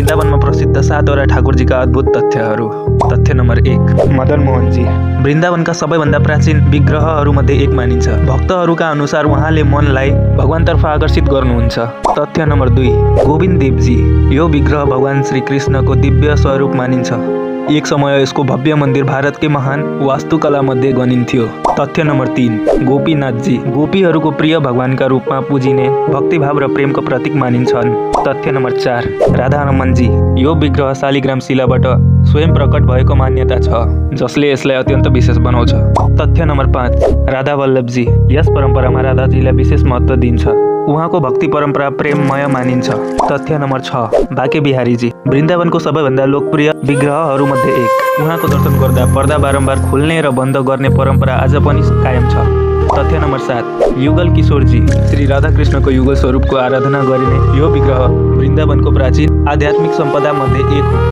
वृन्दावनमा प्रसिद्ध 7 वटा ठाकुरजीका अद्भुत तथ्यहरू। तथ्य नम्बर 1, मदन मोहनजी वृन्दावनका सबैभन्दा प्राचीन विग्रहहरूमध्ये एक मानिन्छ। भक्तहरूका अनुसार उहाँले मनलाई भगवानतर्फ आकर्षित गर्नुहुन्छ। तथ्य नम्बर 2, गोविन्द देवजी यो विग्रह भगवान श्री कृष्णको दिव्य स्वरूप मानिन्छ। एक समय यसको भव्य मन्दिर भारतकै महान वास्तुकला मध्ये गनिन्थ्यो। तथ्य नम्बर 3, गोपीनाथजी गोपीहरूको प्रिय भगवानका रूपमा पुजिने भक्तिभाव र प्रेमको प्रतीक मानिन्छन्। तथ्य नम्बर 4, राधारमणजी यो विग्रह शालिग्राम शिलाबाट स्वयं प्रकट भएको मान्यता छ, जसले यसलाई अत्यन्त विशेष बनाउँछ। तथ्य नम्बर 5, राधा वल्लभजी यस परम्परामा राधाजीलाई विशेष महत्त्व दिन्छ। उहाँको भक्ति परम्परा प्रेममय मानिन्छ। तथ्य नम्बर 6, बाके बिहारीजी वृन्दावनको सबैभन्दा लोकप्रिय विग्रहहरूमध्ये एक। उहाँको दर्शन गर्दा पर्दा बारम्बार खुल्ने र बन्द गर्ने परम्परा आज पनि कायम छ। तथ्य नम्बर 7, युगल किशोरजी श्री राधाकृष्णको युगल स्वरूपको आराधना गरिने यो विग्रह वृन्दावनको प्राचीन आध्यात्मिक सम्पदा मध्ये एक हो।